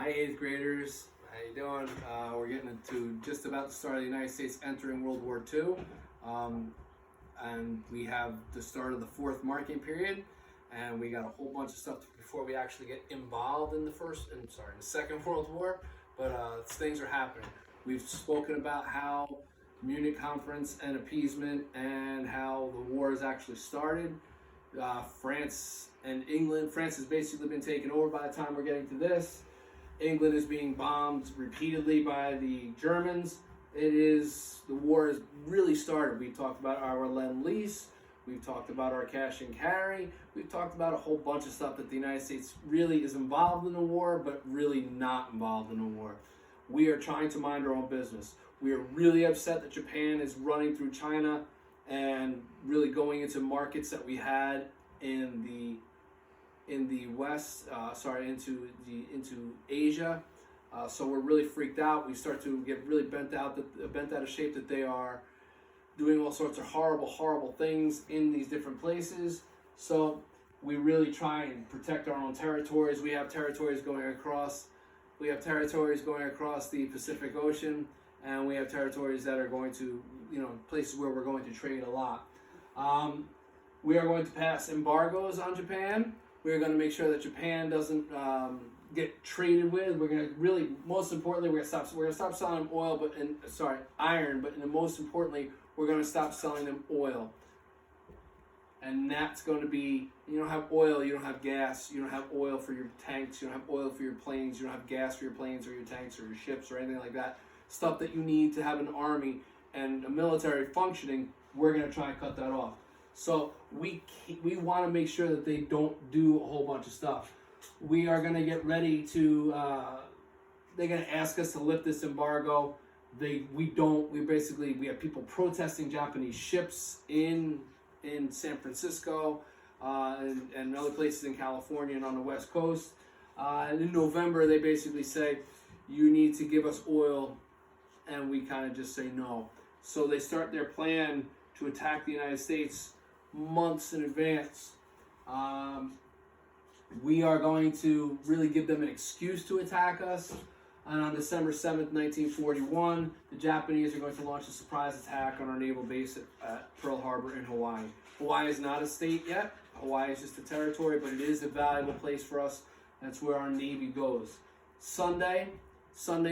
Hi, eighth graders. How you doing? We're getting into just about the start of the United States entering World War II. And we have the start of the fourth marking period. And we got a whole bunch of stuff before we actually get involved in the Second World War. But things are happening. We've spoken about how Munich Conference and appeasement and how the war has actually started. France and England. France has basically been taken over by the time we're getting to this. England is being bombed repeatedly by the Germans. The war has really started. We've talked about our Lend-Lease. We've talked about our cash and carry. We've talked about a whole bunch of stuff that the United States really is involved in the war, but really not involved in the war. We are trying to mind our own business. We are really upset that Japan is running through China and really going into markets that we had in the West, into Asia. So we're really freaked out. We start to get really bent out of shape that they are doing all sorts of horrible things in these different places. So we really try and protect our own territories. We have territories going across the Pacific Ocean, and we have territories that are going to, places where we're going to trade a lot. We are going to pass embargoes on Japan. We're going to make sure that Japan doesn't get traded with. We're going to really, most importantly, we're going to stop selling them iron, but most importantly, we're going to stop selling them oil. And that's going to be, you don't have oil, you don't have gas, you don't have oil for your tanks, you don't have oil for your planes, you don't have gas for your planes or your tanks or your ships or anything like that. Stuff that you need to have an army and a military functioning, we're going to try and cut that off. So we want to make sure that they don't do a whole bunch of stuff. We are going to get ready to, they're going to ask us to lift this embargo. We have people protesting Japanese ships in San Francisco and other places in California and on the West Coast. And in November, they basically say, you need to give us oil, and we kind of just say no. So they start their plan to attack the United States months in advance. We are going to really give them an excuse to attack us. And on December 7th, 1941, the Japanese are going to launch a surprise attack on our naval base at Pearl Harbor in Hawaii. Hawaii is not a state yet. Hawaii is just a territory, but it is a valuable place for us. That's where our Navy goes. Sunday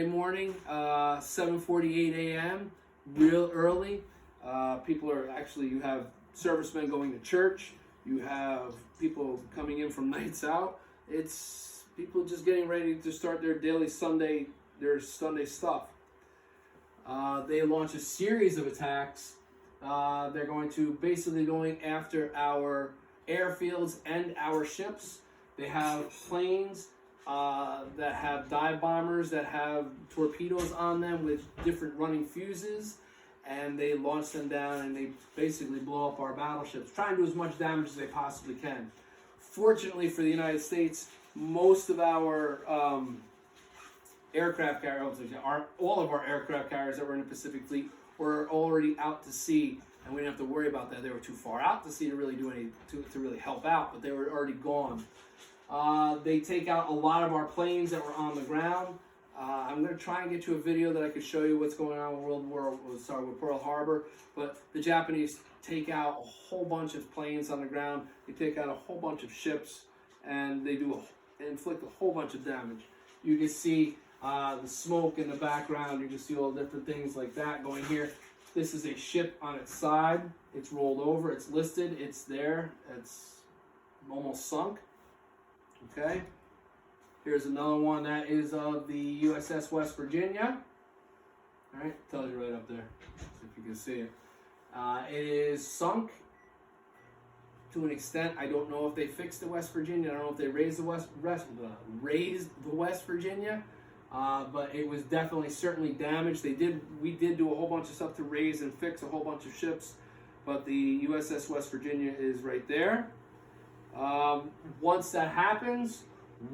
morning, 7:48 a.m., real early. You have servicemen going to church. You have people coming in from nights out. It's people just getting ready to start their daily Sunday stuff. They launch a series of attacks. They're going after our airfields and our ships. They have planes that have dive bombers that have torpedoes on them with different running fuses. And they launch them down and they basically blow up our battleships, trying to do as much damage as they possibly can. Fortunately for the United States, most of our aircraft carriers, all of our aircraft carriers that were in the Pacific Fleet were already out to sea, and we didn't have to worry about that. They were too far out to sea to really to really help out, but they were already gone. They take out a lot of our planes that were on the ground. I'm going to try and get you a video that I could show you what's going on with Pearl Harbor. But the Japanese take out a whole bunch of planes on the ground. They take out a whole bunch of ships, and they inflict a whole bunch of damage. You can see the smoke in the background. You can see all different things like that going here. This is a ship on its side. It's rolled over. It's listed. It's there. It's almost sunk. Okay. Here's another one that is of the USS West Virginia. All right, tells you right up there, if you can see it. It is sunk to an extent. I don't know if they fixed the West Virginia. I don't know if they raised the West Virginia, but it was certainly damaged. We did do a whole bunch of stuff to raise and fix a whole bunch of ships, but the USS West Virginia is right there. Once that happens,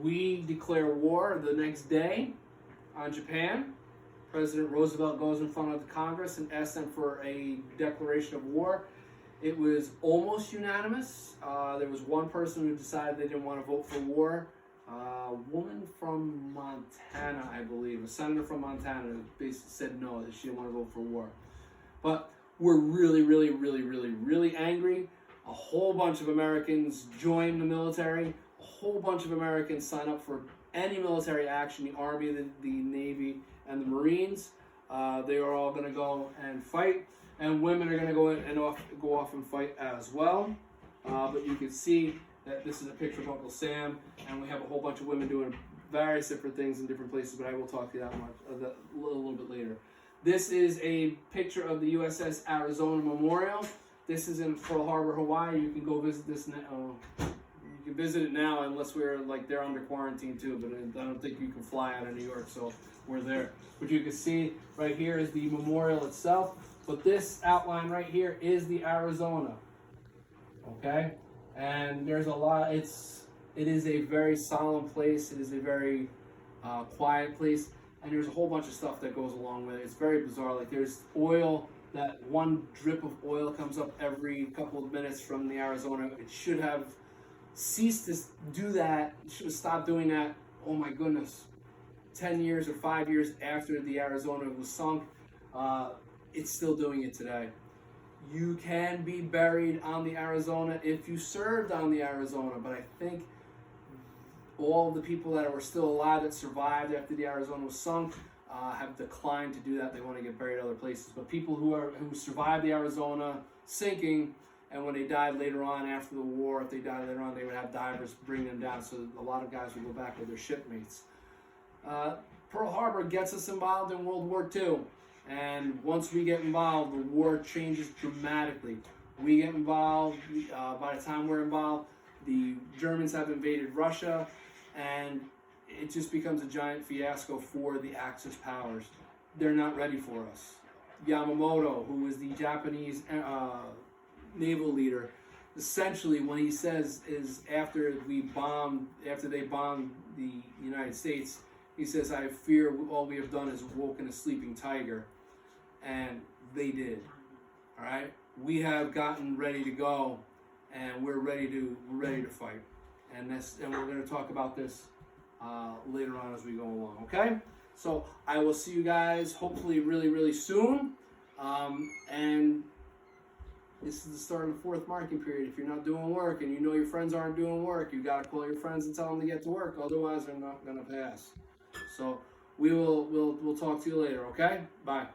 we declare war the next day on Japan. President Roosevelt goes in front of the Congress and asks them for a declaration of war. It was almost unanimous. There was one person who decided they didn't want to vote for war, A woman from Montana, I believe, a senator from Montana, basically said no, that she didn't want to vote for war. But we're really, really, really, really, really angry. A whole bunch of Americans join the military. A whole bunch of Americans sign up for any military action, the Army, the Navy, and the Marines. They are all going to go and fight. And women are going to go off and fight as well. But you can see that this is a picture of Uncle Sam, and we have a whole bunch of women doing various different things in different places, but I will talk to you a little bit later. This is a picture of the USS Arizona Memorial. This is in Pearl Harbor, Hawaii. You can go visit this now. You can visit it now, unless we're like they're under quarantine too, but I don't think you can fly out of New York, so we're there. But you can see right here is the memorial itself, but this outline right here is the Arizona. Okay? And there's a lot, it is a very solemn place. It is a very quiet place. And there's a whole bunch of stuff that goes along with it. It's very bizarre. Like there's oil, that one drip of oil comes up every couple of minutes from the Arizona. It should have ceased to do that. It should have stopped doing that, oh my goodness, 10 years or 5 years after the Arizona was sunk. It's still doing it today. You can be buried on the Arizona if you served on the Arizona, but I think all the people that were still alive that survived after the Arizona was sunk have declined to do that. They want to get buried other places. But people who survived the Arizona sinking, and when they died later on after the war, if they died later on, they would have divers bring them down. So a lot of guys would go back with their shipmates. Pearl Harbor gets us involved in World War II. And once we get involved, the war changes dramatically. We get involved, by the time we're involved, the Germans have invaded Russia, and it just becomes a giant fiasco for the Axis powers. They're not ready for us. Yamamoto, who was the Japanese naval leader, essentially what he says is after they bombed the United States, he says, I fear all we have done is woken a sleeping tiger. And they did. All right, we have gotten ready to go, and we're ready to fight. And we're going to talk about this later on as we go along. Okay, so I will see you guys hopefully really, really soon. And this is the start of the fourth marking period. If you're not doing work and you know your friends aren't doing work, you got to call your friends and tell them to get to work. Otherwise, they're not going to pass. So we'll talk to you later. Okay, bye.